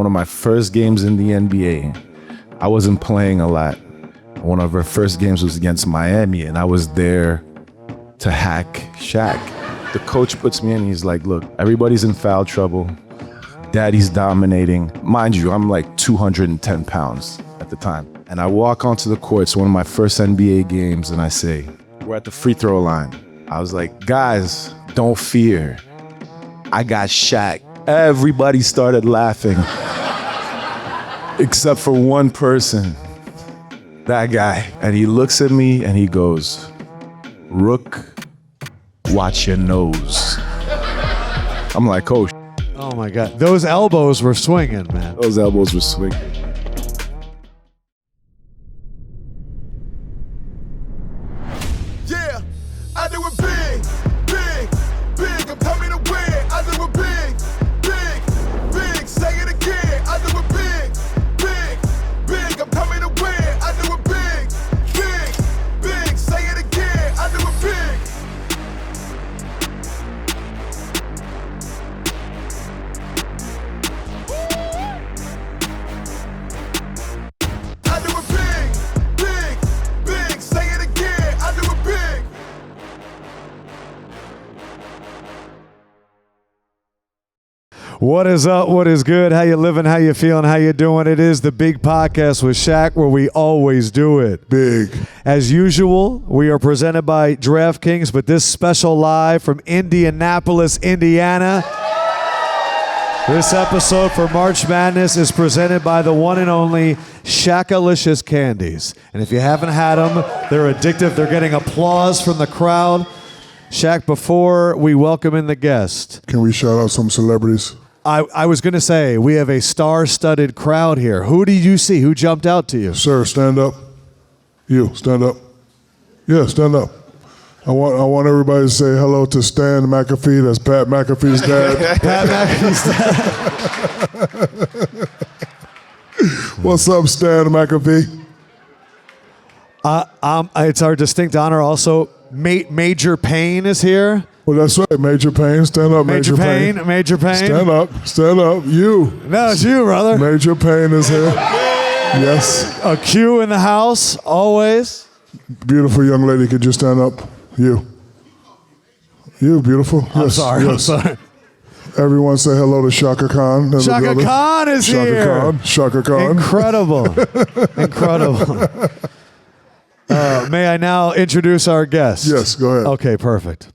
one of my first games in the NBA. I wasn't playing a lot. One of our first games was against Miami, and I was there to hack Shaq. The coach puts me in, he's like, look, everybody's in foul trouble. Daddy's dominating. Mind you, I'm like 210 pounds at the time. And I walk onto the court, it's one of my first NBA games, and I say, we're at the free throw line. I was like, guys, don't fear. I got Shaq. Everybody started laughing, except for one person, that guy. And he looks at me and he goes, Rook, watch your nose. I'm like, oh, oh my God. Those elbows were swinging, man. Those elbows were swinging. Yeah, I do it big, big, big. I'm coming to win. I do it big, big, big. Say it again. I do it big, big, big. I'm coming to win. I do it big, big, big. Say it again. I do it big. I do it big, big, big. Say it again. I do it big. What is up? What is good? How you living? How you feeling? How you doing? It is the Big Podcast with Shaq, where we always do it Big. As usual, we are presented by DraftKings, but this special live from Indianapolis, Indiana. This episode for March Madness is presented by the one and only Shaq-A-Licious candies. And if you haven't had them, they're addictive. They're getting applause from the crowd. Shaq, before we welcome in the guest, Can we shout out some celebrities? I was going to say, we have a star-studded crowd here. Who did you see? Who jumped out to you? Sir, stand up. You, stand up. Yeah, stand up. I want everybody to say hello to Stan McAfee. That's Pat McAfee's dad. Pat McAfee's dad. What's up, Stan McAfee? It's our distinct honor also. Major Payne is here. Well, that's right. Major Payne. Stand up, Major Payne. Major Payne. Stand up. Stand up. You. No, it's you, brother. Major Payne is here. Yes. A Q in the house, always. Beautiful young lady. Could you stand up? You. You, beautiful. I'm Yes, sorry. yes. I'm sorry. Everyone say hello to Shaka Khan. Shaka Khan is here. Shaka Khan. Incredible. Incredible. May I now introduce our guest? Yes, go ahead. Okay, perfect.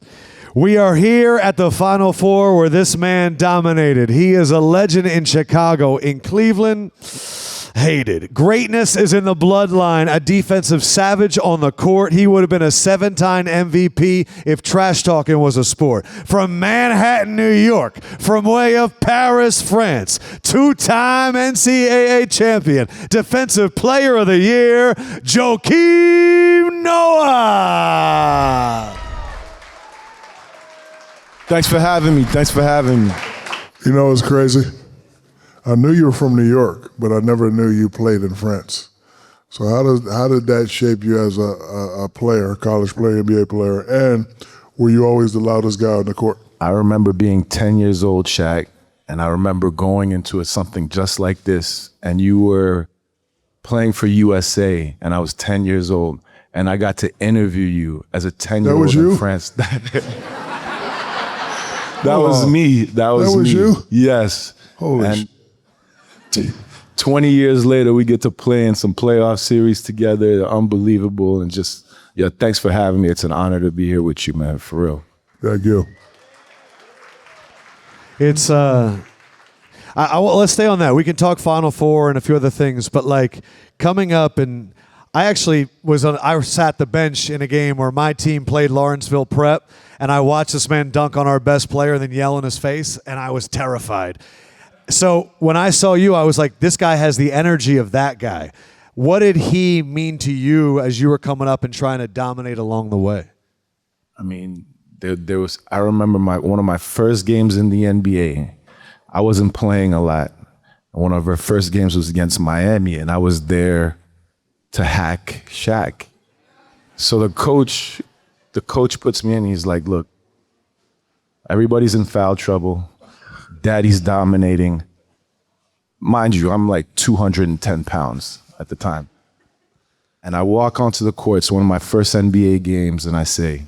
We are here at the Final Four where this man dominated. He is a legend in Chicago, in Cleveland, hated. Greatness is in the bloodline, a defensive savage on the court. He would have been a 7-time MVP if trash talking was a sport. From Manhattan, New York, from way of Paris, France, 2-time NCAA champion, defensive player of the year, Joakim Noah. Thanks for having me. Thanks for having me. You know, it's crazy. I knew you were from New York, but I never knew you played in France. So how did that shape you as a player, college player, NBA player, and were you always the loudest guy on the court? I remember being 10 years old, Shaq, and I remember going into something just like this, and you were playing for USA, and I was 10 years old, and I got to interview you as a 10-year-old That was you? in France. That was me. That was me. you? Yes. Holy 20 years later, we get to play in some playoff series together. Unbelievable. And just, yeah, thanks for having me. It's an honor to be here with you, man, for real. Thank you. It's, let's stay on that. We can talk Final Four and a few other things, but like coming up, and I actually I sat the bench in a game where my team played Lawrenceville Prep, and I watched this man dunk on our best player and then yell in his face, and I was terrified. So when I saw you, I was like, this guy has the energy of that guy. What did he mean to you as you were coming up and trying to dominate along the way? I mean, I remember one of my first games in the NBA. I wasn't playing a lot. One of our first games was against Miami, and I was there to hack Shaq. So the coach puts me in, he's like, look, everybody's in foul trouble. Daddy's dominating. mind you, I'm like 210 pounds at the time. And I walk onto the court, it's one of my first NBA games, and I say,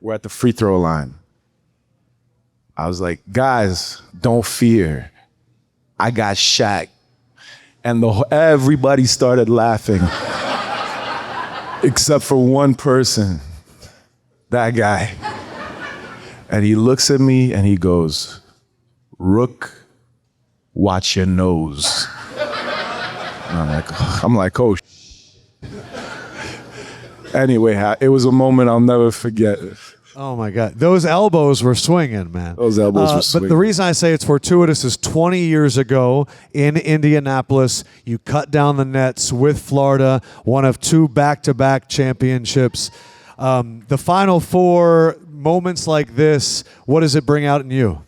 we're at the free throw line. I was like, guys, don't fear. I got Shaq. And everybody started laughing, except for one person, that guy. And he looks at me and he goes, Rook, watch your nose. And I'm like, oh. Anyway, it was a moment I'll never forget. Oh my God. Those elbows were swinging, man. Those elbows were swinging. But the reason I say it's fortuitous is 20 years ago in Indianapolis, you cut down the nets with Florida, one of 2 back-to-back championships. The Final Four, moments like this, what does it bring out in you?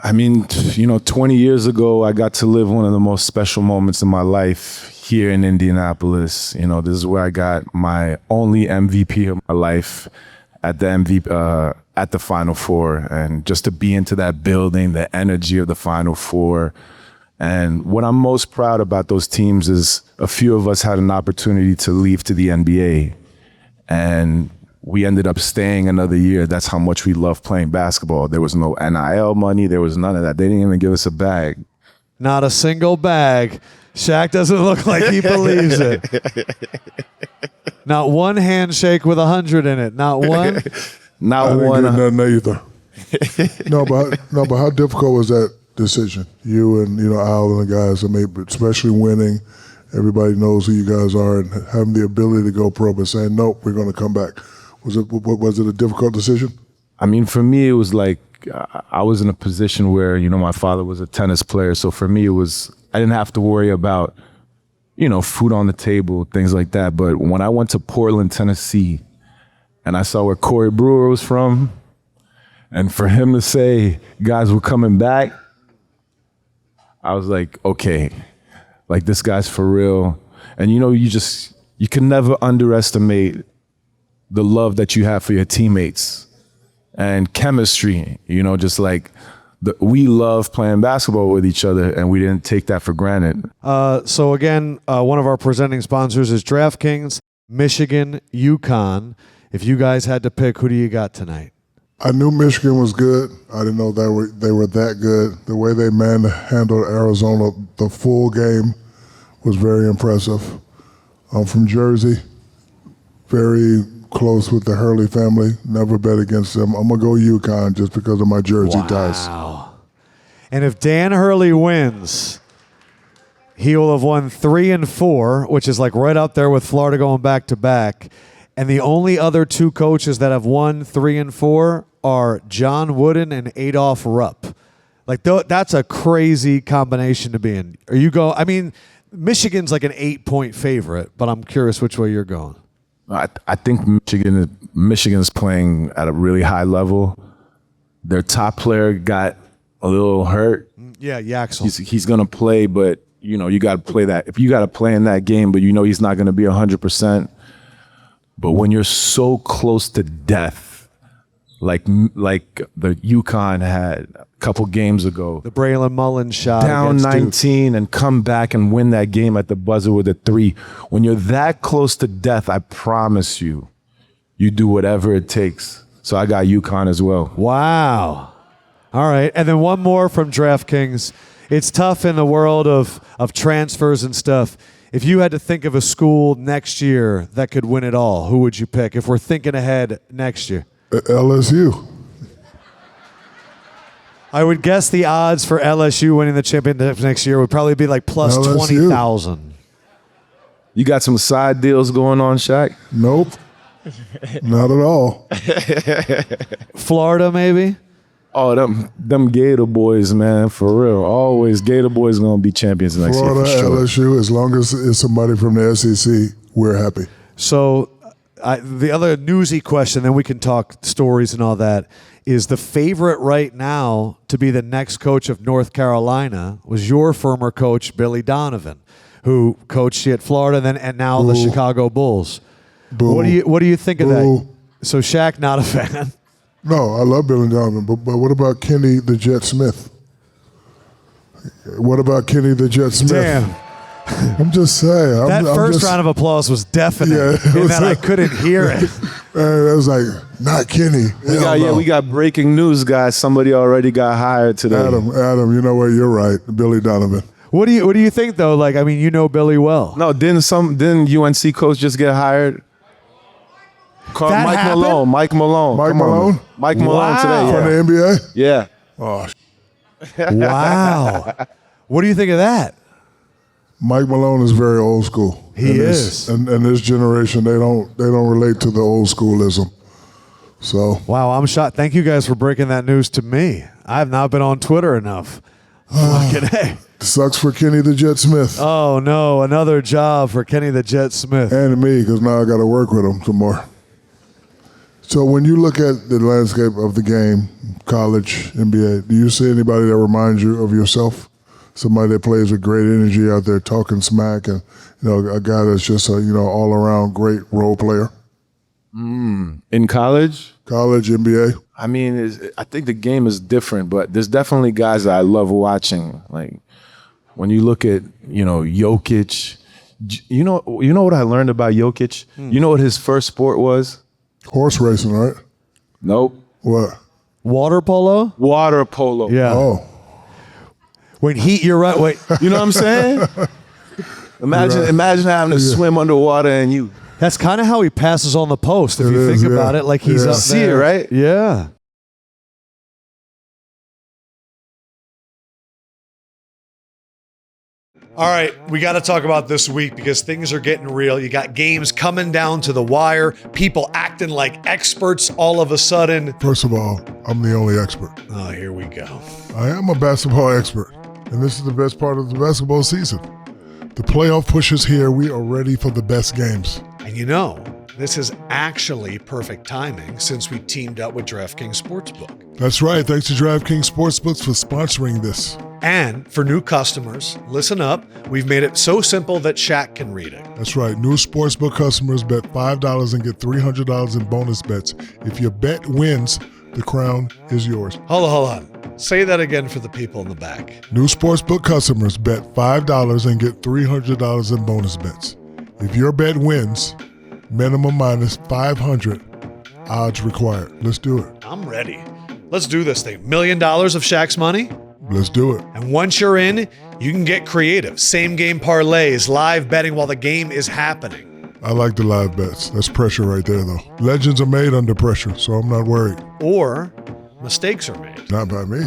I mean, 20 years ago, I got to live one of the most special moments in my life here in Indianapolis. This is where I got my only MVP of my life at the Final Four, and just to be into that building, the energy of the Final Four. And what I'm most proud about those teams is a few of us had an opportunity to leave to the NBA, and we ended up staying another year. That's how much we love playing basketball. There was no NIL money. There was none of that. They didn't even give us a bag. Not a single bag. Shaq doesn't look like he believes it. Not one handshake with 100 in it. Not one. Not I one. didn't get nothing either. But how difficult was that decision? You and Al and the guys that made, especially winning. Everybody knows who you guys are, and having the ability to go pro, but saying nope, we're going to come back. Was it a difficult decision? I mean, for me, it was like I was in a position where my father was a tennis player, so for me, I didn't have to worry about food on the table, things like that. But when I went to Portland, Tennessee, and I saw where Corey Brewer was from, and for him to say, guys, we're coming back, I was like, okay, like this guy's for real. And you can never underestimate the love that you have for your teammates and chemistry, just like we love playing basketball with each other, and we didn't take that for granted. So again, one of our presenting sponsors is DraftKings, Michigan, UConn. If you guys had to pick, who do you got tonight? I knew Michigan was good. I didn't know they were that good. The way they handled Arizona, the full game, was very impressive. I'm from Jersey, very close with the Hurley family. Never bet against them. I'm going to go UConn just because of my Jersey ties. Wow. And if Dan Hurley wins, he will have won 3 and 4, which is like right up there with Florida going back to back. And the only other 2 coaches that have won 3 and 4 are John Wooden and Adolph Rupp. Like that's a crazy combination to be in. I mean, Michigan's like an 8-point favorite, but I'm curious which way you're going. I think Michigan's playing at a really high level. Their top player got a little hurt. Yeah, Yaxel. He's going to play, but you got to play that. If you got to play in that game, but he's not going to be 100%. But when you're so close to death, like the UConn had a couple games ago, the Braylon Mullins shot down against 19 and come back and win that game at the buzzer with a 3. When you're that close to death, I promise you do whatever it takes. So I got UConn as well. Wow. All right. And then one more from DraftKings. It's tough in the world of transfers and stuff. If you had to think of a school next year that could win it all, who would you pick if we're thinking ahead next year? LSU. I would guess the odds for LSU winning the championship next year would probably be like plus LSU. 20,000. You got some side deals going on, Shaq? Nope. Not at all. Florida, maybe? Oh, them Gator boys, man, for real. Always Gator boys going to be champions next Florida, year, for sure. LSU, as long as it's somebody from the SEC, we're happy. So the other newsy question, then we can talk stories and all that, is the favorite right now to be the next coach of North Carolina was your former coach, Billy Donovan, who coached you at Florida and now the Chicago Bulls. Boo. What do you think of Boo. that? So Shaq, not a fan. No, I love Billy Donovan, but what about Kenny the Jet Smith? What about Kenny the Jet Smith? Damn. I'm just saying. That first round of applause was definite. Yeah, and then I couldn't hear it. It was like, not Kenny. We got breaking news, guys. Somebody already got hired today. Adam, you know what? You're right. Billy Donovan. What do you think though? Like, I mean, you know Billy well. No, didn't UNC coach just get hired? That Mike happened? Malone. Mike Malone. Mike Come on, Malone? man. Mike Malone Wow. today. From Yeah. the NBA? Yeah. Oh, Wow. What do you think of that? Mike Malone is very old school. He is. And this generation, they don't relate to the old schoolism. So Wow, I'm shocked. Thank you guys for breaking that news to me. I have not been on Twitter enough. Fucking hey. sucks for Kenny the Jet Smith. Oh no, another job for Kenny the Jet Smith. And me, because now I got to work with him some more. So when you look at the landscape of the game, college, NBA, do you see anybody that reminds you of yourself? Somebody that plays with great energy out there talking smack, and a guy that's just a all around great role player. In college, NBA. I mean, I think the game is different, but there's definitely guys that I love watching. Like when you look at Jokic, you know what I learned about Jokic? You know what his first sport was? Horse racing, right? Nope. What? Water polo? Water polo. Yeah. Oh. When you're right. Wait, You know what I'm saying? Imagine having to swim underwater and you that's kind of how he passes on the post. If It you is, think yeah. about it, like he's Yeah. up see there, it, right? Yeah. All right, we got to talk about this week because things are getting real. You got games coming down to the wire, people acting like experts all of a sudden. First of all, I'm the only expert. Oh, here we go. I am a basketball expert, and this is the best part of the basketball season. The playoff push is here. We are ready for the best games. And this is actually perfect timing since we teamed up with DraftKings Sportsbook. That's right. Thanks to DraftKings Sportsbooks for sponsoring this. And for new customers, listen up. We've made it so simple that Shaq can read it. That's right. New Sportsbook customers bet $5 and get $300 in bonus bets. If your bet wins, the crown is yours. Hold on. Say that again for the people in the back. New Sportsbook customers bet $5 and get $300 in bonus bets. If your bet wins, minimum minus 500, odds required. Let's do it. I'm ready. Let's do this thing. $1 million of Shaq's money? Let's do it. And once you're in, you can get creative. Same game parlays, live betting while the game is happening. I like the live bets. That's pressure right there, though. Legends are made under pressure, so I'm not worried. Or mistakes are made. Not by me.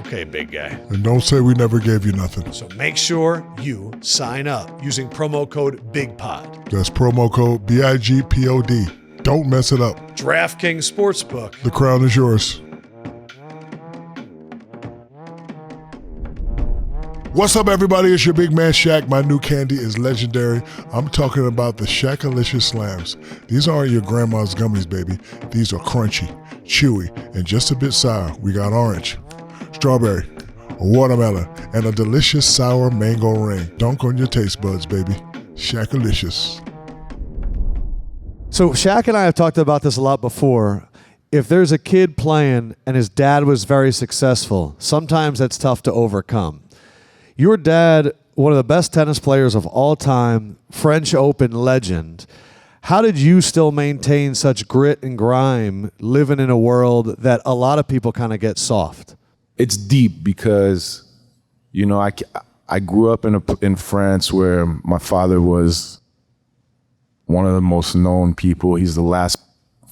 Okay, big guy. And don't say we never gave you nothing. So make sure you sign up using promo code BIGPOD. That's promo code BIGPOD. Don't mess it up. DraftKings Sportsbook. The crown is yours. What's up, everybody? It's your big man, Shaq. My new candy is legendary. I'm talking about the Shaq-A-Licious Slams. These aren't your grandma's gummies, baby. These are crunchy, chewy, and just a bit sour. We got orange, strawberry, watermelon, and a delicious sour mango ring. Dunk on your taste buds, baby. Shaq-A-Licious. So Shaq and I have talked about this a lot before. If there's a kid playing and his dad was very successful, sometimes that's tough to overcome. Your dad, one of the best tennis players of all time, French Open legend. How did you still maintain such grit and grime living in a world that a lot of people kind of get soft? it's deep because, I grew up in France where my father was one of the most known people. He's the last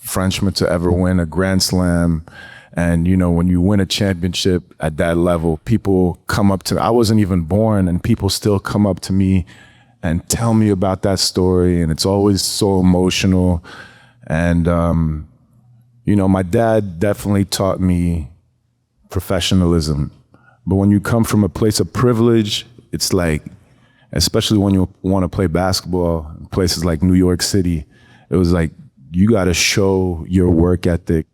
Frenchman to ever win a Grand Slam. And, when you win a championship at that level, people come up to me. I wasn't even born, and people still come up to me and tell me about that story. And it's always so emotional. And, my dad definitely taught me professionalism. But when you come from a place of privilege, it's like, especially when you want to play basketball in places like New York City, it was like, you got to show your work ethic.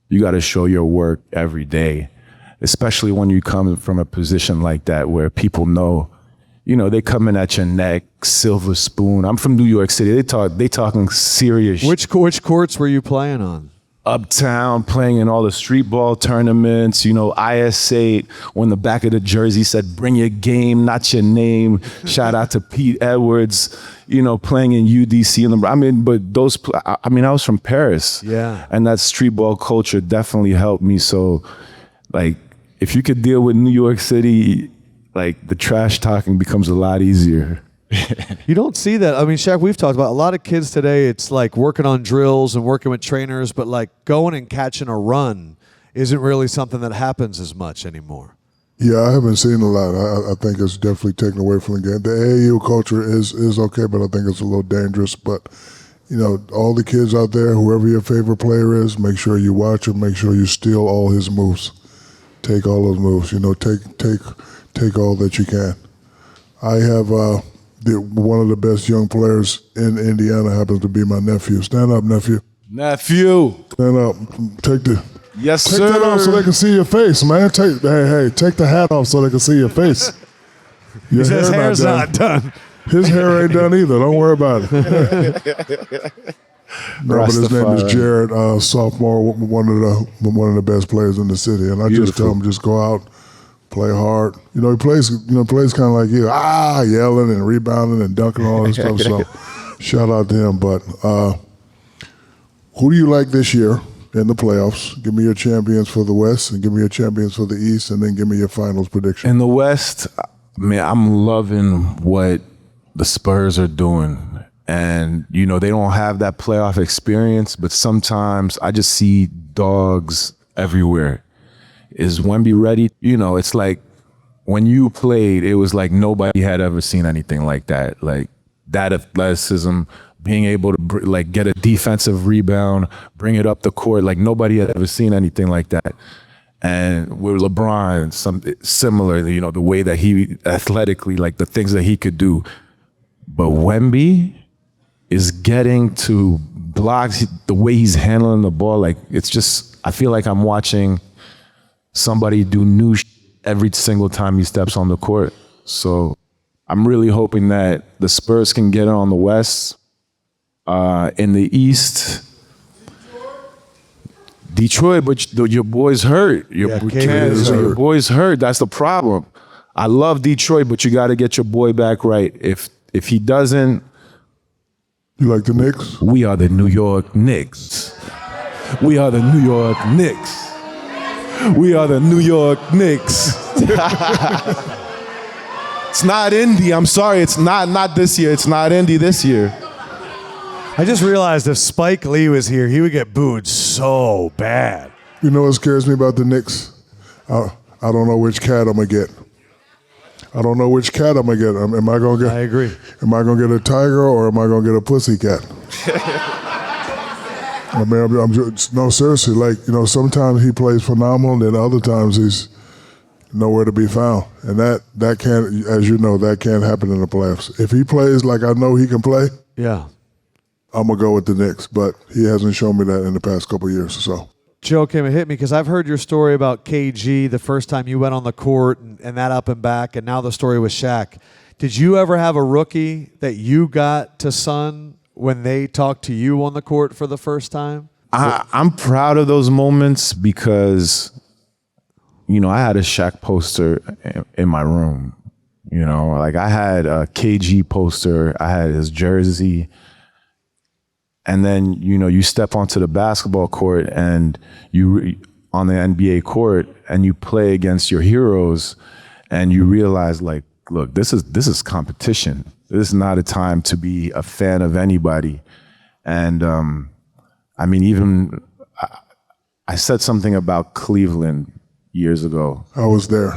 You got to show your work every day, especially when you come from a position like that where people know, they come in at your neck, silver spoon. I'm from New York City. They talking serious. Which courts were you playing on? uptown, playing in all the street ball tournaments, IS8, when the back of the jersey said, bring your game, not your name. Shout out to Pete Edwards, playing in UDC. I was from Paris. Yeah. And that street ball culture definitely helped me. So, like, if you could deal with New York City, like, the trash talking becomes a lot easier. You don't see that. I mean, Shaq, we've talked about a lot of kids today. It's like working on drills and working with trainers, but like going and catching a run isn't really something that happens as much anymore. Yeah, I haven't seen a lot. I think it's definitely taken away from the game. The AAU culture is okay, but I think it's a little dangerous. But, all the kids out there, whoever your favorite player is, make sure you watch him. Make sure you steal all his moves. Take all those moves. Take all that you can. I have one of the best young players in Indiana happens to be my nephew. Stand up, nephew. Nephew. Stand up. Take sir. that off so they can see your face, man. Take the hat off so they can see your face. Your His hair's not done. His hair ain't done either. Don't worry about it. No, but his name is Jared, sophomore, one of the best players in the city. And I just tell him, just go out, play hard. He plays kind of like you, yelling and rebounding and dunking and all this stuff. So shout out to him. But who do you like this year in the playoffs? Give me your champions for the West and give me your champions for the East, and then give me your finals prediction. In the West, man, I'm loving what the Spurs are doing. And, they don't have that playoff experience, but sometimes I just see dogs everywhere. Is Wemby ready? It's like when you played, it was like nobody had ever seen anything like that. Like that athleticism, being able to get a defensive rebound, bring it up the court. Like nobody had ever seen anything like that. And with LeBron, something similar, the way that he athletically, like the things that he could do. But Wemby is getting to blocks, the way he's handling the ball. Like it's just, I feel like I'm watching somebody do new every single time he steps on the court. So I'm really hoping that the Spurs can get it on the West. In the East, Detroit, but your boy's hurt. Your boy's hurt. That's the problem. I love Detroit, but you got to get your boy back right. If he doesn't, you like the Knicks? We are the New York Knicks. We are the New York Knicks. We are the New York Knicks. It's not Indy. I'm sorry. It's not this year. It's not Indy this year. I just realized if Spike Lee was here, he would get booed so bad. You know what scares me about the Knicks? I don't know which cat I'm going to get. I don't know which cat I'm going to get. Am I going to get? I agree. Am I going to get a tiger or am I going to get a pussy cat? I mean, no, seriously. Like, sometimes he plays phenomenal, and other times he's nowhere to be found. And that can't, as you know, that can't happen in the playoffs. If he plays like I know he can play, yeah, I'm going to go with the Knicks. But he hasn't shown me that in the past couple of years or so. Joakim, it hit me because I've heard your story about KG the first time you went on the court and that up and back, and now the story with Shaq. Did you ever have a rookie that you got to sun when they talked to you on the court for the first time? I'm proud of those moments because, I had a Shaq poster in my room. Like I had a KG poster, I had his jersey. And then, you step onto the basketball court and on the NBA court and you play against your heroes and you realize like, look, this is competition. This is not a time to be a fan of anybody. And I said something about Cleveland years ago. I was there.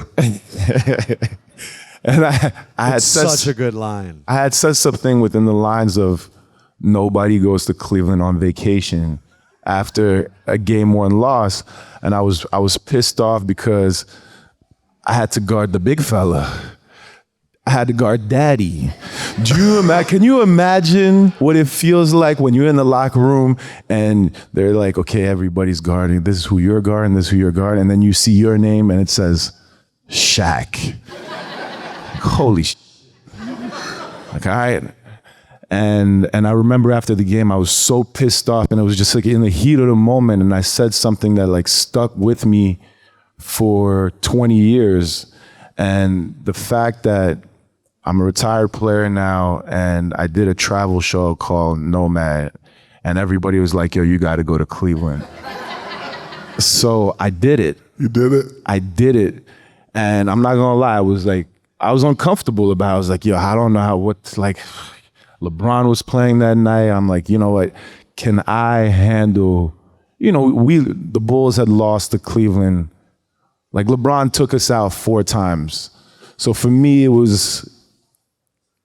And I had said such a good line. I had said something within the lines of, nobody goes to Cleveland on vacation after a game one loss. And I was pissed off because I had to guard the big fella. I had to guard daddy. Can you imagine what it feels like when you're in the locker room and they're like, okay, everybody's guarding. This is who you're guarding. This is who you're guarding. And then you see your name and it says Shaq. Holy shit. Like, all right. And I remember after the game, I was so pissed off, and it was just like in the heat of the moment, and I said something that like stuck with me for 20 years. And the fact that I'm a retired player now, and I did a travel show called Nomad, and everybody was like, yo, you got to go to Cleveland. So I did it. You did it? I did it. And I'm not gonna lie, I was uncomfortable about it. I was like, yo, I don't know what's like, LeBron was playing that night. I'm like, you know what, can I handle, the Bulls had lost to Cleveland. Like LeBron took us out 4 times. So for me, it's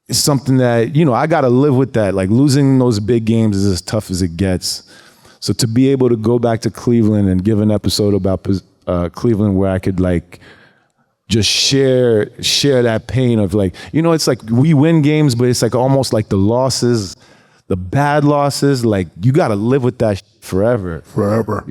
something that, I gotta live with that. Like losing those big games is as tough as it gets. So to be able to go back to Cleveland and give an episode about Cleveland where I could like just share that pain of like, it's like we win games, but it's like almost like the losses, the bad losses, like you got to live with that forever. Forever.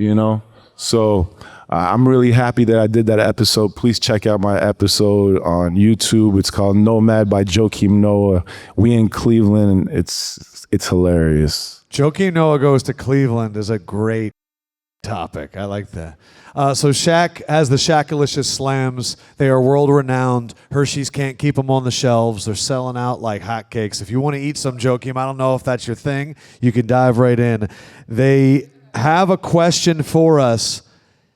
So I'm really happy that I did that episode. Please check out my episode on YouTube. It's called Nomad by Joakim Noah. We in Cleveland, and it's hilarious. Joakim Noah goes to Cleveland is a great topic. I like that. So Shaq has the Shaq-A-Licious Slams. They are world-renowned. Hershey's can't keep them on the shelves. They're selling out like hotcakes. If you want to eat some, Joakim, I don't know if that's your thing. You can dive right in. They have a question for us.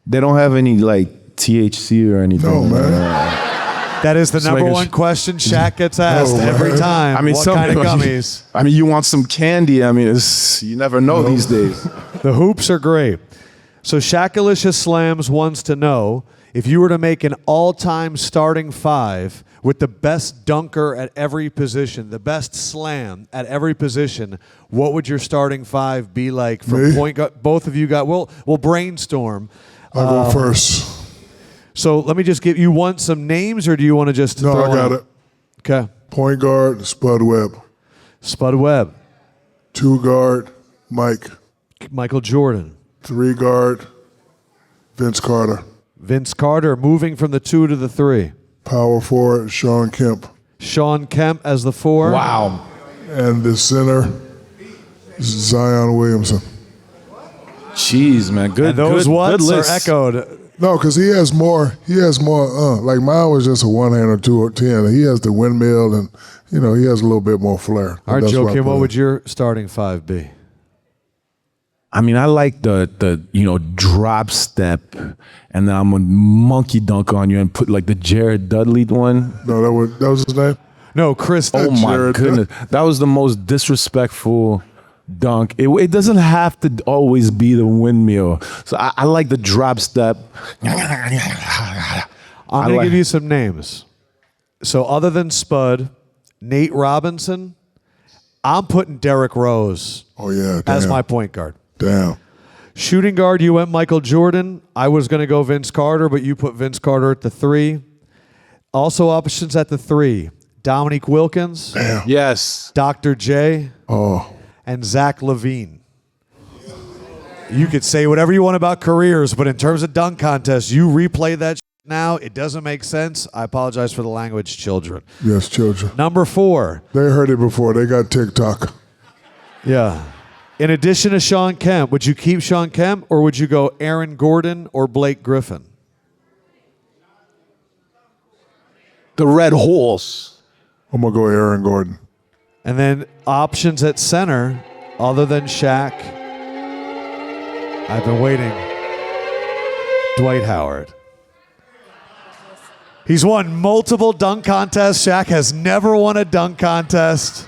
They don't have any like THC or anything. No, man. That is the number one question Shaq gets asked every time. I mean, what kind of gummies? I mean, you want some candy. I mean, you never know these days. The hoops are great. So Shaq-A-Licious Slams wants to know, if you were to make an all-time starting 5 with the best dunker at every position, the best slam at every position, what would your starting 5 be like? From point guard, both of you got. We'll brainstorm. I'll go first. So let me just give you want some names, or do you want to just? No, throw I got out? it. Okay. Point guard, Spud Webb. Spud Webb. 2 guard, Michael Jordan. 3 guard, Vince Carter. Vince Carter moving from the 2 to the 3. Power forward, Sean Kemp. Sean Kemp as the 4. Wow. And the center, Zion Williamson. Jeez, man. Good. And those good ones are list. echoed. No, because he has more. Like mine was just a 1 hand or 2 or 10. He has the windmill, and he has a little bit more flair. All right, That's why I Joakim, put what him. would your starting 5 be? I mean, I like the drop step, and then I'm gonna monkey dunk on you and put like the Jared Dudley one. No, that was his name. No, Chris. Oh my Jared goodness, that was the most disrespectful dunk. It doesn't have to always be the windmill. So I like the drop step. I'm going to give you some names. So other than Spud, Nate Robinson, I'm putting Derrick Rose Oh yeah, as damn. my point guard. Damn. Shooting guard, you went Michael Jordan. I was going to go Vince Carter, but you put Vince Carter at the 3. Also options at the 3, Dominique Wilkins, Damn. Yes. Dr. J, Oh, and Zach LaVine. You could say whatever you want about careers, but in terms of dunk contests, you replay that now, it doesn't make sense. I apologize for the language, children. yes, children. Number 4. They heard it before. They got TikTok. Yeah. In addition to Sean Kemp, would you keep Sean Kemp, or would you go Aaron Gordon or Blake Griffin? The Red Horse. I'm gonna go Aaron Gordon. And then options at center, other than Shaq, I've been waiting. Dwight Howard. He's won multiple dunk contests. Shaq has never won a dunk contest.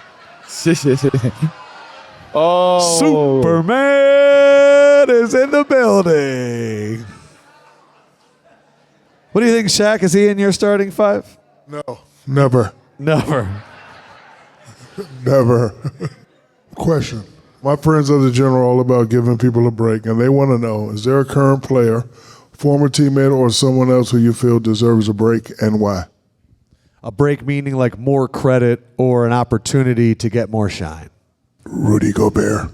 Oh. Superman is in the building. What do you think, Shaq? Is he in your starting 5? No, never, Never. never. Question. My friends at the General are all about giving people a break, and they want to know, is there a current player, former teammate, or someone else who you feel deserves a break, and why? A break meaning like more credit or an opportunity to get more shine. Rudy Gobert.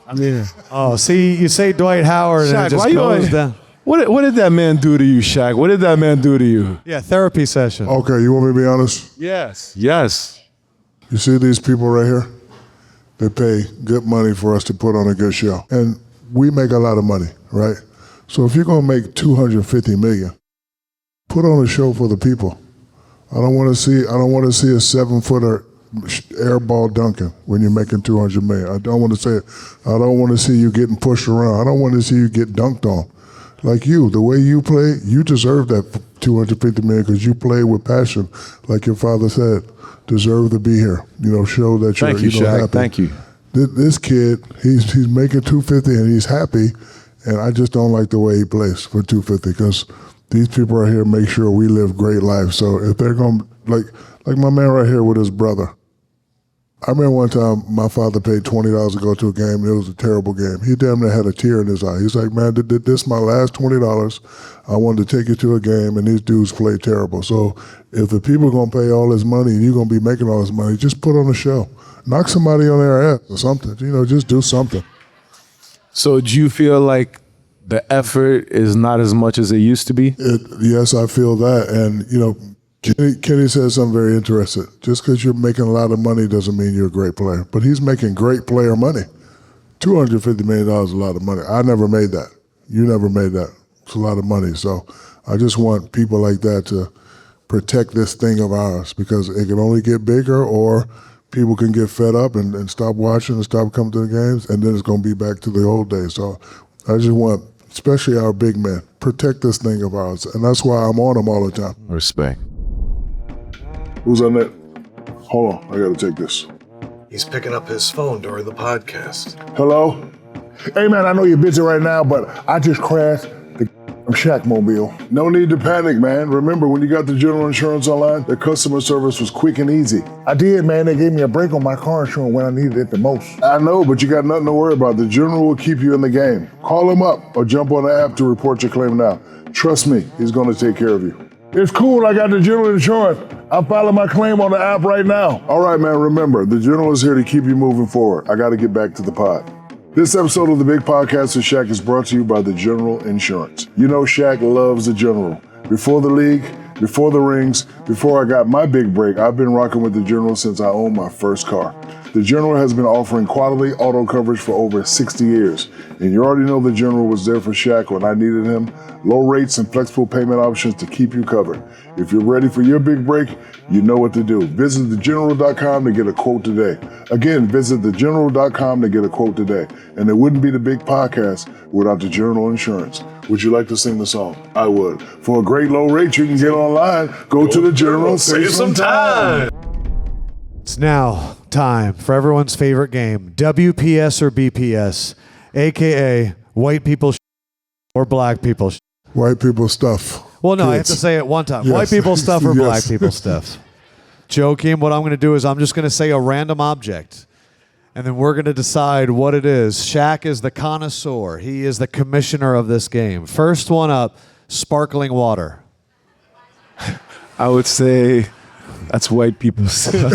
I mean, Oh, see, you say Dwight Howard and Shaq, it just why you goes always- down. what did that man do to you, Shaq? What did that man do to you? Yeah, therapy session. Okay, you want me to be honest? Yes. Yes. You see these people right here? They pay good money for us to put on a good show. And we make a lot of money, right? So if you're going to make $250 million, put on a show for the people. I don't want to see a 7-footer air ball dunking when you're making $200 million. I don't want to say it. I don't want to see you getting pushed around. I don't want to see you get dunked on. Like you, the way you play, you deserve that $250 million because you play with passion, like your father said. Deserve to be here. Show that you're Shaq. happy. Thank you. This kid, he's making $250 and he's happy, and I just don't like the way he plays for $250 because these people right here make sure we live great lives. So if they're going to, like my man right here with his brother. I remember one time my father paid $20 to go to a game, and it was a terrible game. He damn near had a tear in his eye. He's like, man, this is my last $20. I wanted to take you to a game, and these dudes play terrible. So if the people are going to pay all this money and you're going to be making all this money, just put on a show. Knock somebody on their ass or something. Just do something. So do you feel like the effort is not as much as it used to be? Yes, I feel that. And, Kenny said something very interesting. Just because you're making a lot of money doesn't mean you're a great player. But he's making great player money. $250 million is a lot of money. I never made that. You never made that. It's a lot of money. So I just want people like that to protect this thing of ours because it can only get bigger or people can get fed up and stop watching and stop coming to the games, and then it's going to be back to the old days. So I just want, especially our big men, protect this thing of ours. And that's why I'm on them all the time. Respect. Who's on that? Hold on, I got to take this. He's picking up his phone during the podcast. Hello? Hey, man, I know you're busy right now, but I just crashed the Shaq-mobile. No need to panic, man. Remember, when you got the General Insurance online, the customer service was quick and easy. I did, man. They gave me a break on my car insurance when I needed it the most. I know, but you got nothing to worry about. The General will keep you in the game. Call him up or jump on the app to report your claim now. Trust me, he's going to take care of you. It's cool. I got the General Insurance. I'm filing my claim on the app right now. All right, man. Remember, the General is here to keep you moving forward. I got to get back to the pod. This episode of the Big Podcast with Shaq is brought to you by the General Insurance. You know Shaq loves the General. Before the league, before the rings, before I got my big break, I've been rocking with the General since I owned my first car. The General has been offering quality auto coverage for over 60 years. And you already know the General was there for Shaq when I needed him. Low rates and flexible payment options to keep you covered. If you're ready for your big break, you know what to do. Visit thegeneral.com to get a quote today. Again, visit thegeneral.com to get a quote today. And it wouldn't be the Big Podcast without the General Insurance. Would you like to sing the song? I would. For a great low rate you can get online, go to the General, save some time. It's now time for everyone's favorite game, WPS or BPS, a.k.a. white people or black people. White people stuff. Well, no, Kids. I have to say it one time. Yes. White people stuff or Yes. black people stuff. Joakim, what I'm going to do is I'm just going to say a random object, and then we're going to decide what it is. Shaq is the connoisseur. He is the commissioner of this game. First one up, sparkling water. I would say that's white people stuff.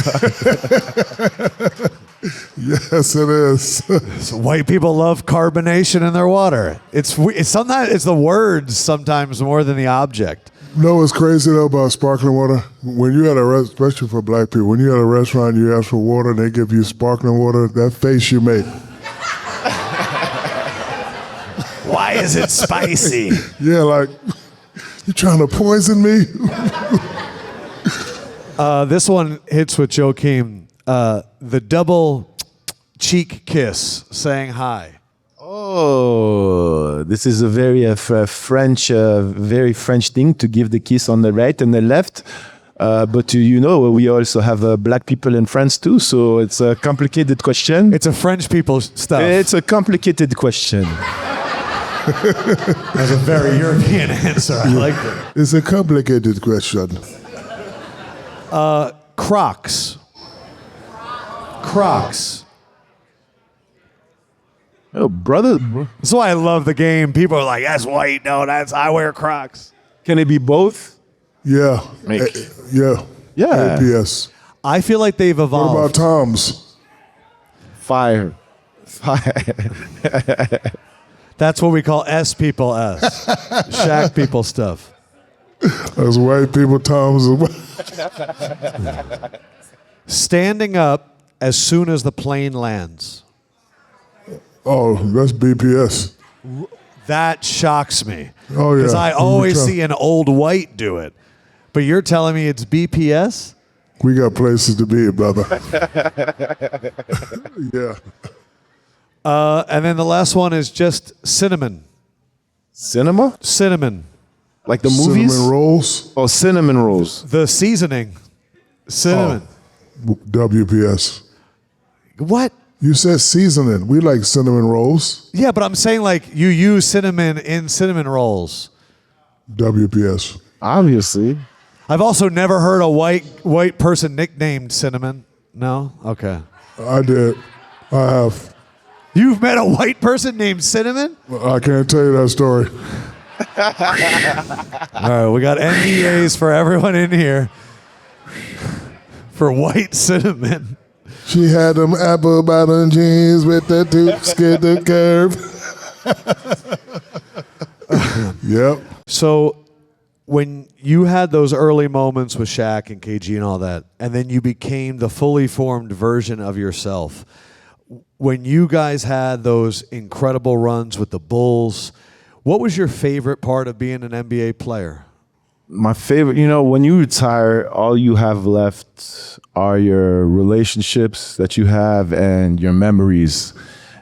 Yes, it is. So white people love carbonation in their water. It's sometimes it's the words sometimes more than the object. You know what's crazy though about sparkling water? When you at a especially for black people, when you at a restaurant, you ask for water, and they give you sparkling water. That face you make. Why is it spicy? Yeah, like you trying to poison me? This one hits with Joakim. The double cheek kiss, saying hi. Oh, this is a very French, very French thing to give the kiss on the right and the left. But we also have black people in France too, so it's a complicated question. It's a French people stuff. It's a complicated question. That's a very European answer. I like it. It's a complicated question. Crocs. Crocs. Oh, brother. That's why I love the game. People are like, that's white. No, I wear Crocs. Can it be both? Yeah. Yeah. Yeah. APS. I feel like they've What evolved. about Tom's? Fire. That's what we call S people S. Shaq people stuff. That's white people Tom's. Standing up as soon as the plane lands. Oh, that's BPS. That shocks me. Oh, yeah. Because I always see an old white do it. But you're telling me it's BPS? We got places to be, brother. Yeah. And then the last one is just cinnamon. Cinema? Cinnamon. Like the movies? Cinnamon rolls. Oh, cinnamon rolls. The seasoning. Cinnamon. WPS. What? You said seasoning. We like cinnamon rolls. Yeah, but I'm saying like you use cinnamon in cinnamon rolls. WPS. Obviously. I've also never heard a white person nicknamed Cinnamon. No? Okay. I did. I have. You've met a white person named Cinnamon? I can't tell you that story. All right, we got NDAs for everyone in here for white cinnamon. She had them apple bottom jeans with the tube skid the curve. Yep. So when you had those early moments with Shaq and KG and all that, and then you became the fully formed version of yourself, when you guys had those incredible runs with the Bulls, what was your favorite part of being an NBA player? My favorite, when you retire, all you have left are your relationships that you have and your memories.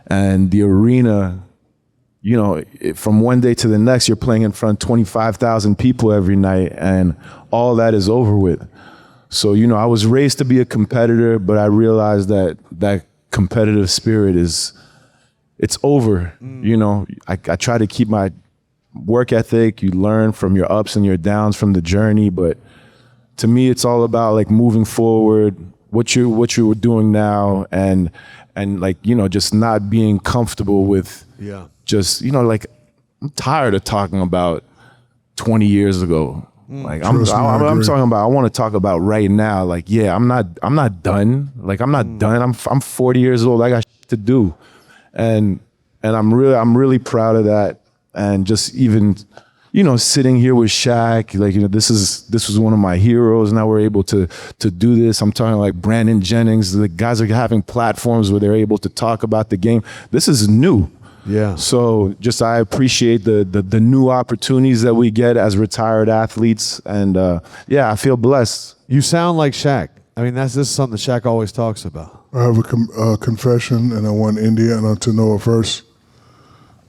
And the arena, from one day to the next, you're playing in front of 25,000 people every night, and all that is over with. So, I was raised to be a competitor, but I realized that competitive spirit it's over. I try to keep my work ethic. You learn from your ups and your downs from the journey, but to me it's all about like moving forward, what you're doing now, and just not being comfortable with just like I'm tired of talking about 20 years ago. Like I'm talking about, I want to talk about right now. Like, yeah, I'm not done. Like I'm not done. I'm 40 years old. I got shit to do. And I'm really proud of that. And just even, sitting here with Shaq, like, this was one of my heroes. Now we're able to do this. I'm talking like Brandon Jennings. The guys are having platforms where they're able to talk about the game. This is new. Yeah. So I appreciate the new opportunities that we get as retired athletes. And I feel blessed. You sound like Shaq. I mean, this is something Shaq always talks about. I have a confession, and I want Indiana to know it first.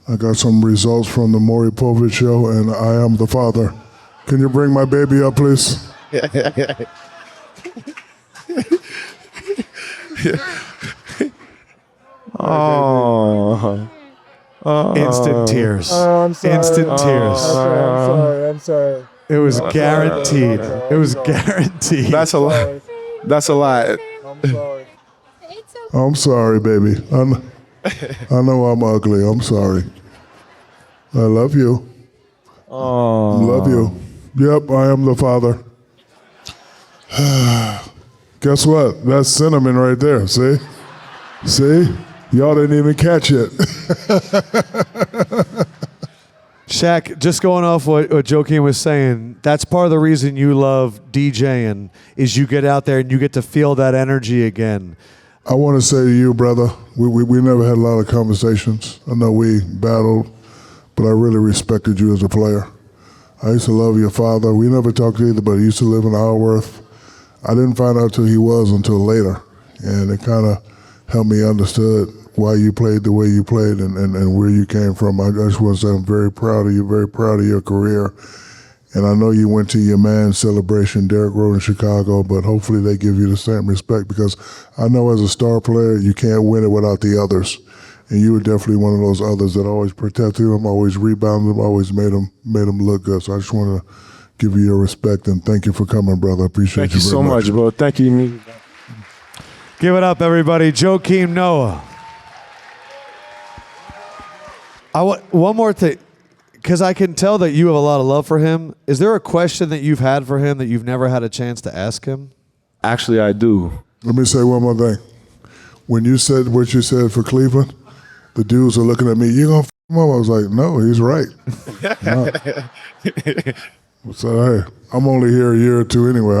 I got some results from the Maury Povich show, and I am the father. Can you bring my baby up, please? Oh. Instant tears. Oh, I'm sorry. Instant tears. I'm sorry. It was guaranteed. It was guaranteed. That's a lot. That's a lot. I'm sorry. I'm sorry, baby. I know I'm ugly. I'm sorry. I love you. Oh. Love you. Yep, I am the father. Guess what? That's cinnamon right there. See? See? Y'all didn't even catch it. Shaq, just going off what Joakim was saying, that's part of the reason you love DJing is you get out there and you get to feel that energy again. I want to say to you, brother, we never had a lot of conversations. I know we battled, but I really respected you as a player. I used to love your father. We never talked either, but he used to live in Alworth. I didn't find out who he was until later, and it kind of helped me understood why you played the way you played and where you came from. I just want to say I'm very proud of you, very proud of your career. And I know you went to your man's celebration, Derrick Road in Chicago, but hopefully they give you the same respect because I know as a star player, you can't win it without the others. And you were definitely one of those others that always protected them, always rebounded them, always made them look good. So I just want to give you your respect and thank you for coming, brother. I appreciate Thank you very so much, bro. Thank you. Give it up, everybody. Joakim Noah. I want one more thing, because I can tell that you have a lot of love for him. Is there a question that you've had for him that you've never had a chance to ask him? Actually, I do. Let me say one more thing. When you said what you said for Cleveland, the dudes are looking at me, you gonna f him up? I was like, no, he's right. No. So, hey, I'm only here a year or two anyway.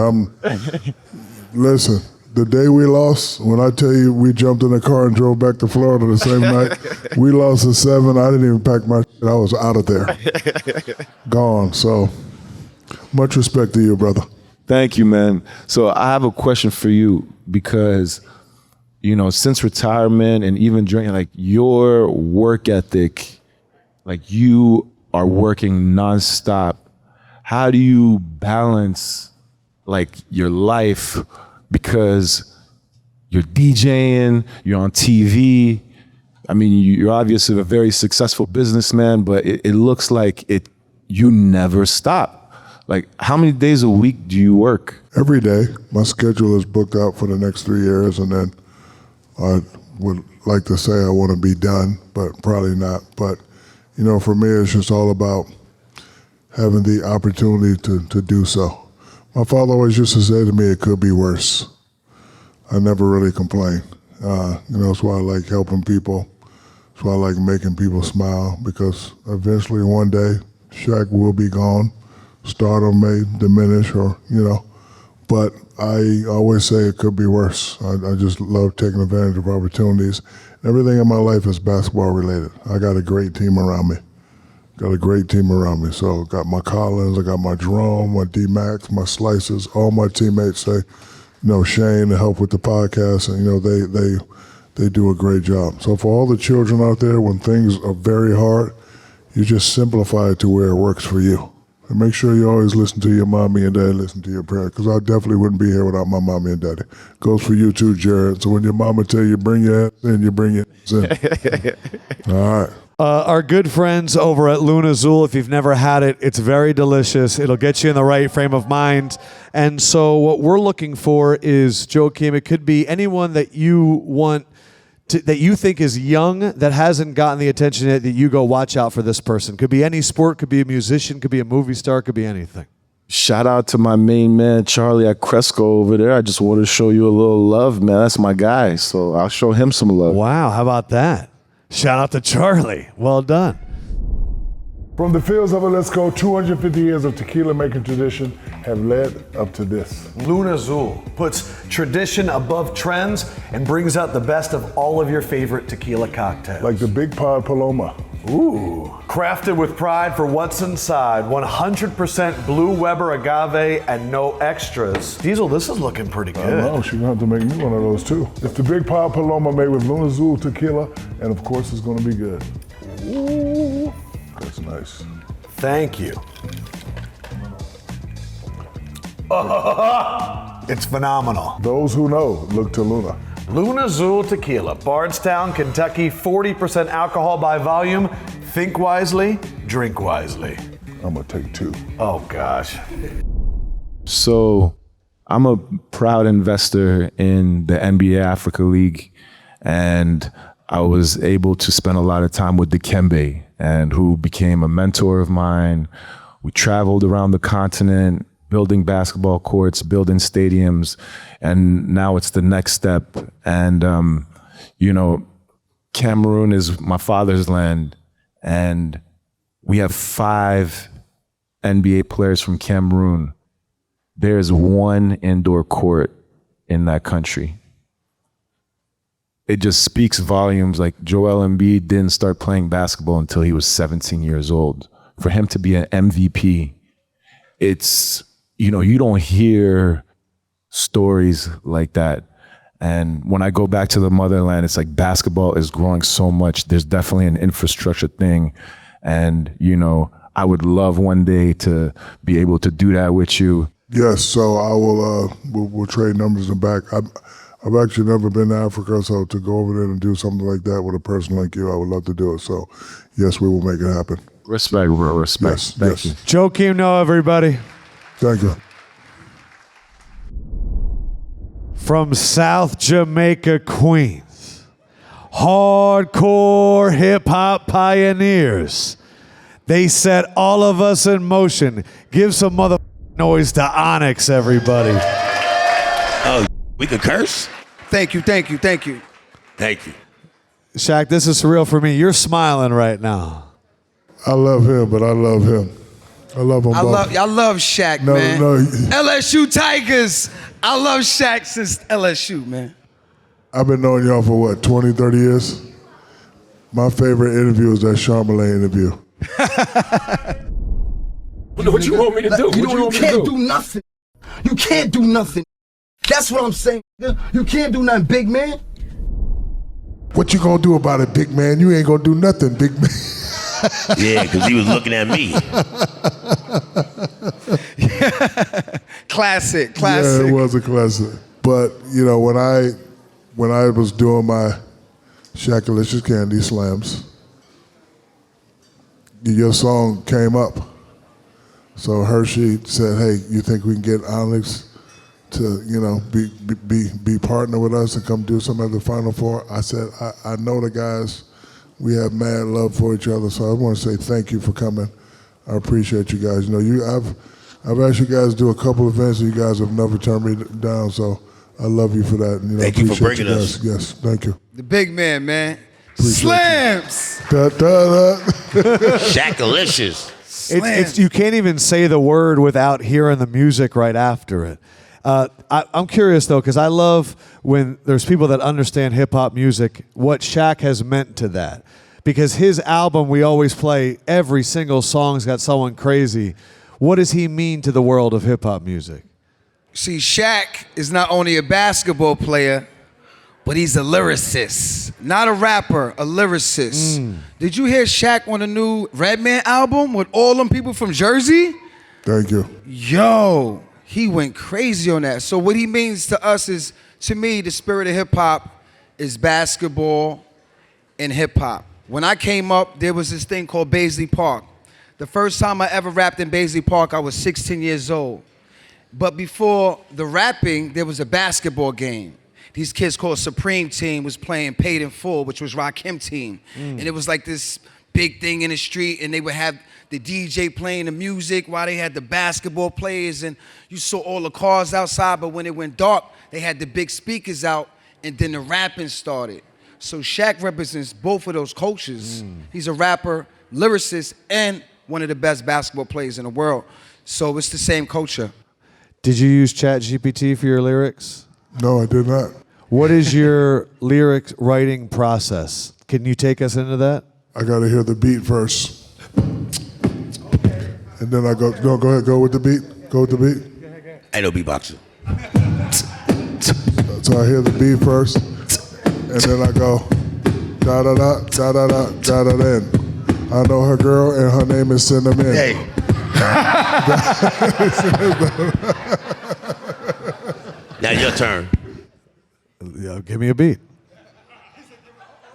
Listen, the day we lost, when I tell you we jumped in the car and drove back to Florida the same night, we lost at 7. I didn't even pack my shit. I was out of there. Gone. So much respect to you, brother. Thank you, man. So I have a question for you because, you know, since retirement and even during like your work ethic, like you are working nonstop. How do you balance like your life? Because you're DJing, you're on TV. I mean, you're obviously a very successful businessman, but it looks like you never stop. Like, how many days a week do you work? Every day. My schedule is booked out for the next 3 years, and then I would like to say I want to be done, but probably not. But, you know, for me, it's just all about having the opportunity to do so. My father always used to say to me, it could be worse. I never really complain. You know, that's why I like helping people. That's why I like making people smile, because eventually one day, Shaq will be gone. Stardom may diminish, or, you know, but I always say it could be worse. I just love taking advantage of opportunities. Everything in my life is basketball related. I got a great team around me. So got my Collins, I got my Jerome, my D-Max, my Slices, all my teammates say, you know, Shane to help with the podcast, and, you know, they do a great job. So for all the children out there, when things are very hard, you just simplify it to where it works for you. And make sure you always listen to your mommy and daddy, listen to your parents, because I definitely wouldn't be here without my mommy and daddy. Goes for you too, Jared. So when your mama tell you bring your ass in, you bring your ass in. All right. Our good friends over at Lunazul, if you've never had it, it's very delicious. It'll get you in the right frame of mind. And so what we're looking for is, Joakim, it could be anyone that you want that you think is young, that hasn't gotten the attention yet, that you go, watch out for this person. Could be any sport, could be a musician, could be a movie star, could be anything. Shout out to my main man, Charlie at Cresco over there. I just want to show you a little love, man. That's my guy, so I'll show him some love. Wow, how about that? Shout out to Charlie. Well done. From the fields of Jalisco, 250 years of tequila making tradition have led up to this. Lunazul puts tradition above trends and brings out the best of all of your favorite tequila cocktails. Like the Big Pod Paloma. Ooh. Crafted with pride for what's inside, 100% Blue Weber agave and no extras. Diesel, this is looking pretty good. I know, she's gonna have to make me one of those too. It's the Big Pod Paloma made with Lunazul tequila, and of course it's gonna be good. Ooh. That's nice. Thank you. It's phenomenal. Those who know, look to Luna. Lunazul Tequila, Bardstown, Kentucky, 40% alcohol by volume. Think wisely, drink wisely. I'm gonna take 2. Oh gosh. So I'm a proud investor in the NBA Africa League, and I was able to spend a lot of time with Dikembe, and who became a mentor of mine. We traveled around the continent, building basketball courts, building stadiums, and now it's the next step. And, you know, Cameroon is my father's land, and we have 5 NBA players from Cameroon. There's 1 indoor court in that country. It just speaks volumes. Like, Joel Embiid didn't start playing basketball until he was 17 years old. For him to be an MVP, it's, you know, you don't hear stories like that. And when I go back to the motherland, it's like basketball is growing so much. There's definitely an infrastructure thing. And, you know, I would love one day to be able to do that with you. Yes, so I will, we'll trade numbers and back. I've actually never been to Africa, so to go over there and do something like that with a person like you, I would love to do it. So, yes, we will make it happen. Respect, bro. Respect. Yes, Thank you. Joakim, no, everybody. Thank you. From South Jamaica, Queens, hardcore hip-hop pioneers. They set all of us in motion. Give some mother noise to Onyx, everybody. Oh, we could curse? Thank you. Thank you. Shaq, this is surreal for me. You're smiling right now. I love him, but I love him. I love him both. I love Shaq, No, man. no. LSU Tigers. I love Shaq since LSU, man. I've been knowing y'all for what, 20, 30 years? My favorite interview is that Charmaline interview. What you want me to do? You can't do nothing. You can't do nothing. That's what I'm saying. You can't do nothing, big man. What you gonna do about it, big man? You ain't gonna do nothing, big man. Yeah, because he was looking at me. Classic. Yeah, it was a classic. But you know, when I was doing my Shaq-A-Licious Candy Slams, your song came up. So Hershey said, "Hey, you think we can get Onyx to, you know, be partner with us and come do something at the Final Four?" I said, I know the guys. We have mad love for each other, so I want to say thank you for coming. I appreciate you guys. You know, I've asked you guys to do a couple of events, and you guys have never turned me down. So I love you for that. And, you know, thank you for bringing us. Yes, thank you. The big man, man. Appreciate Slams. Shaq-A-Licious. It's you can't even say the word without hearing the music right after it. I'm curious though, because I love when there's people that understand hip hop music, what Shaq has meant to that. Because his album, we always play, every single song's got someone crazy. What does he mean to the world of hip hop music? See, Shaq is not only a basketball player, but he's a lyricist. Not a rapper, a lyricist. Did you hear Shaq on the new Redman album with all them people from Jersey? Thank you. Yo, he went crazy on that. So what he means to us is, to me, the spirit of hip hop is basketball and hip hop. When I came up, there was this thing called Baisley Park. The first time I ever rapped in Baisley Park, I was 16 years old. But before the rapping, there was a basketball game. These kids called Supreme Team was playing Paid in Full, which was Rakim Team. And it was like this big thing in the street, and they would have the DJ playing the music while they had the basketball players, and you saw all the cars outside, but when it went dark, they had the big speakers out, and then the rapping started. So Shaq represents both of those cultures. He's a rapper, lyricist, and one of the best basketball players in the world. So it's the same culture. Did you use ChatGPT for your lyrics? No, I did not. What is your lyric writing process? Can you take us into that? I got to hear the beat first. And then I go, no, go ahead, go with the beat. Go with the beat. Ain't no beatboxer. So I hear the beat first, and then I go, da-da-da, da-da-da, da-da-da. I know her girl, and her name is Cinnamon. Hey. Now your turn. Yeah, give me a beat.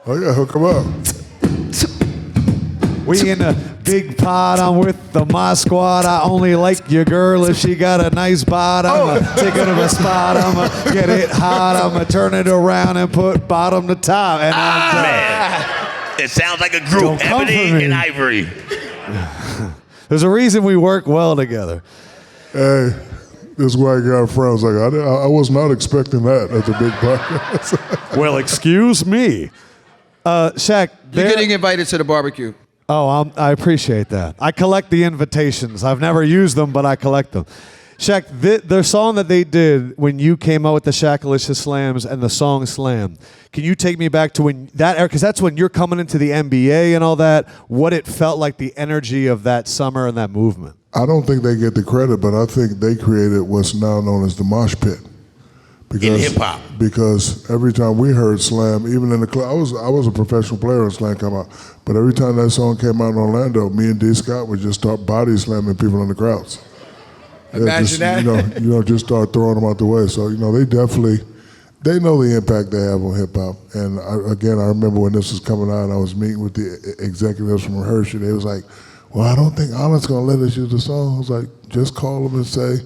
Oh yeah, hook him up. We in a big pot, I'm with the my squad. I only like your girl if she got a nice bottom. I'ma take her to the spot, I'ma get it hot, I'ma turn it around and put bottom to top. And Man, it sounds like a group, Don't come for Ebony me. and Ivory. There's a reason we work well together. Hey, this white guy friend was like, I was not expecting that at the big podcast. Well, excuse me. Shaq, You're getting invited to the barbecue. Oh, I appreciate that. I collect the invitations. I've never used them, but I collect them. Shaq, the song that they did when you came out with the Shaq-A-Licious Slams and the song Slam, can you take me back to when that era, because that's when you're coming into the NBA and all that, what it felt like, the energy of that summer and that movement? I don't think they get the credit, but I think they created what's now known as the mosh pit. In hip hop. Because every time we heard Slam, even in the club, I was a professional player when Slam came out, but every time that song came out in Orlando, me and D. Scott would just start body slamming people in the crowds. Imagine that. Just start throwing them out the way. So, they they know the impact they have on hip hop. And I remember when this was coming out, I was meeting with the executives from Hershey. They was like, well, I don't think Onyx gonna let us use the song. I was like, just call them and say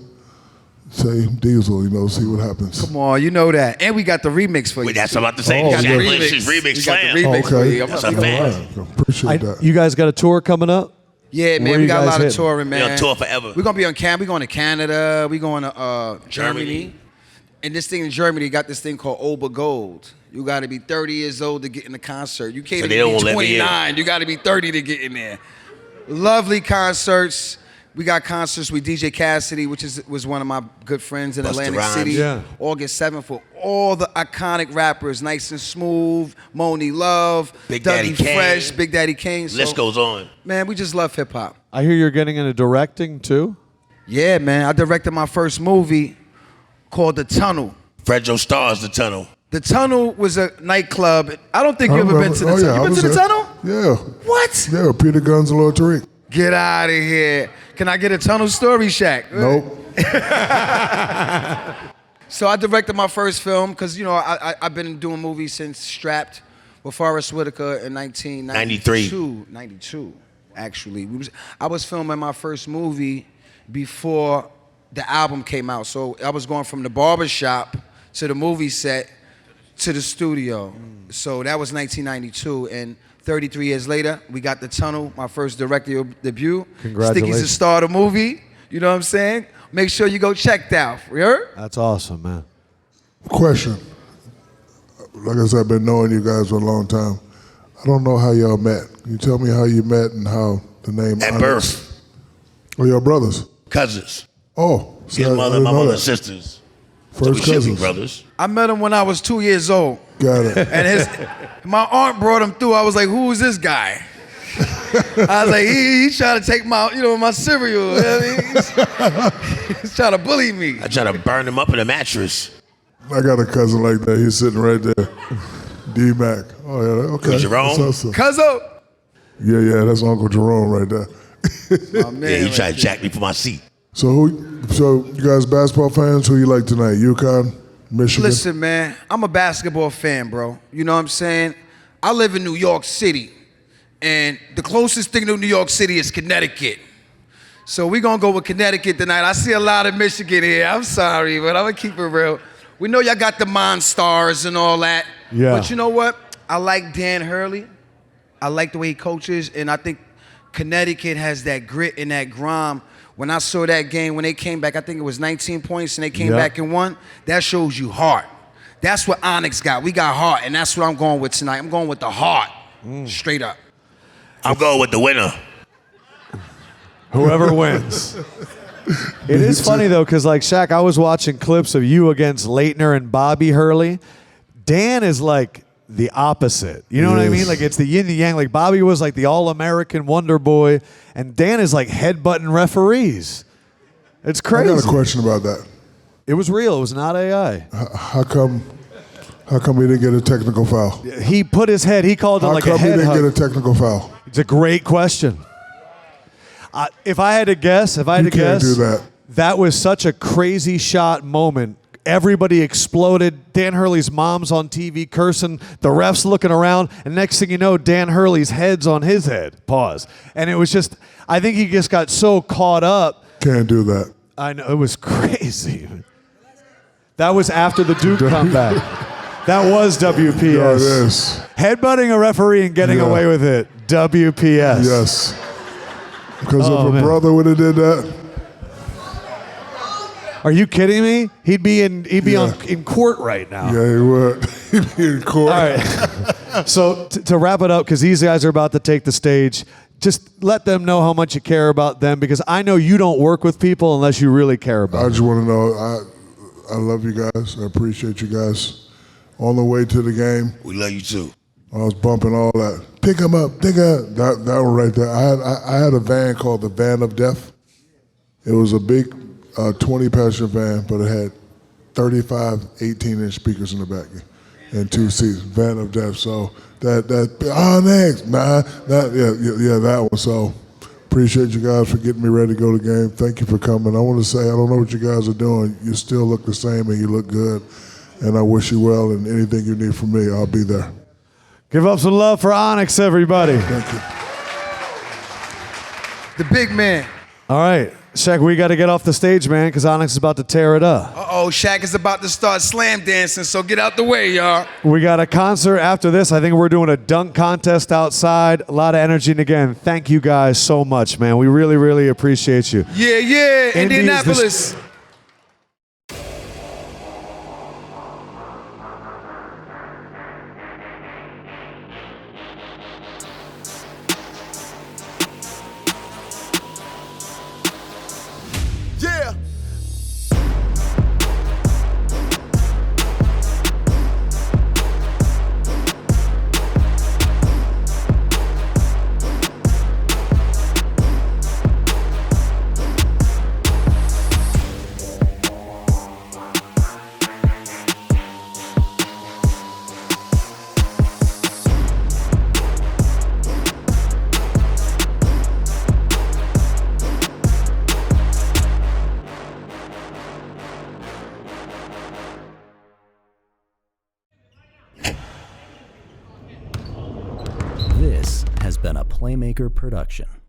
Diesel, see what happens. Come on, you know that. And we got the remix for you. Wait, that's what I'm about to say. Oh, Got yeah. the remix We Slam. got the remix for you. That's a fan. Appreciate that. You guys got a tour coming up? Yeah, Where man, you we got a guys lot of hitting? touring, man. We on tour forever. We're gonna be on We're going to Canada. We're going to Germany. And this thing in Germany got this thing called Ober Gold. You got to be 30 years old to get in the concert. You can't So they even don't be let me in. 29. You got to be 30 to get in there. Lovely concerts. We got concerts with DJ Cassidy, which was one of my good friends in Busta Atlantic Rhymes. City. Yeah. August 7th for all the iconic rappers, Nice and Smooth, Moni Love, Big Daddy Dougie Kane. Fresh, Big Daddy Kane. So, List goes on. man, we just love hip hop. I hear you're getting into directing too. Yeah, man. I directed my first movie called The Tunnel. Fredro Stars, The Tunnel. The Tunnel was a nightclub. I don't think you've ever been to the Tunnel. I You been was to the there. Tunnel? Yeah. What? Yeah, Peter Guns and Lord Tariq. Get out of here. Can I get a Tunnel story, Shaq? Nope. So I directed my first film because, you know, I've been doing movies since Strapped with Forrest Whitaker in 1992. 92, actually. I was filming my first movie before the album came out. So I was going from the barber shop to the movie set to the studio. So that was 1992. And 33 years later, we got The Tunnel, my first directorial debut. Congratulations. Sticky's the star of the movie. You know what I'm saying? Make sure you go check that out. You heard? That's awesome, man. Question. Like I said, I've been knowing you guys for a long time. I don't know how y'all met. Can you tell me how you met and how the name At Onyx? birth. Oh, y'all brothers? Cousins. Oh. His I mother, didn't my know mother, that. sisters. First So we should be cousins. brothers. I met him when I was 2 years old. Got it. And my aunt brought him through. I was like, who is this guy? I was like, he's trying to take my cereal. You know what I mean? He's trying to bully me. I try to burn him up in a mattress. I got a cousin like that. He's sitting right there. D-Mac. Oh, yeah. Okay. Jerome? That's awesome. Cuzzo. Yeah, that's Uncle Jerome right there. My man, Yeah, he right tried to there. jack me for my seat. So you guys basketball fans? Who you like tonight? UConn, Michigan? Listen, man, I'm a basketball fan, bro. You know what I'm saying? I live in New York City, and the closest thing to New York City is Connecticut. So we're going to go with Connecticut tonight. I see a lot of Michigan here. I'm sorry, but I'm going to keep it real. We know y'all got the Monstars and all that. Yeah. But you know what? I like Dan Hurley. I like the way he coaches, and I think Connecticut has that grit and that grime. When I saw that game, when they came back, I think it was 19 points, and they came back and won. That shows you heart. That's what Onyx got. We got heart, and that's what I'm going with tonight. I'm going with the heart, straight up. I'm going with the winner. Whoever wins. It is funny though, because like Shaq, I was watching clips of you against Leitner and Bobby Hurley. Dan is like the opposite. You know what I mean? Like it's the yin and yang. Like Bobby was like the all-American wonder boy, and Dan is like headbutting referees. It's crazy. I got a question about that. It was real. It was not AI. How come he didn't get a technical foul? He put his head. He called it How like a come he head didn't hug. get a technical foul? It's a great question. If I had to guess, You can't do that. that was such a crazy shot moment. Everybody exploded. Dan Hurley's mom's on TV cursing. The ref's looking around. And next thing you know, Dan Hurley's head's on his head. Pause. And it was just, I think he just got so caught up. Can't do that. I know, it was crazy. That was after the Duke comeback. That was WPS. Yeah, it is. Headbutting a referee and getting away with it. WPS. Yes. Because Oh, if a man. brother would have did that, Are you kidding me? He'd be in court right now. yeah, he would. He'd be in court. All right. So to wrap it up, because these guys are about to take the stage, just let them know how much you care about them, because I know you don't work with people unless you really care about I them. just want to know, I love you guys. I appreciate you guys. On the way to the game, We love you too. I was bumping all that. Pick him up, pick up. That one right there. I had a van called the Van of Death. It was a big 20-passenger van, but it had 35 18-inch speakers in the back and 2 seats. Van of Death. So that Onyx, that one. So appreciate you guys for getting me ready to go to the game. Thank you for coming. I want to say I don't know what you guys are doing. You still look the same and you look good. And I wish you well, and anything you need from me, I'll be there. Give up some love for Onyx, everybody. Thank you. The big man. All right. Shaq, we got to get off the stage, man, because Onyx is about to tear it up. Uh-oh, Shaq is about to start slam dancing, so get out the way, y'all. We got a concert after this. I think we're doing a dunk contest outside. A lot of energy. And again, thank you guys so much, man. We really, really appreciate you. Yeah, Indy is the- Indianapolis. been a Playmaker production.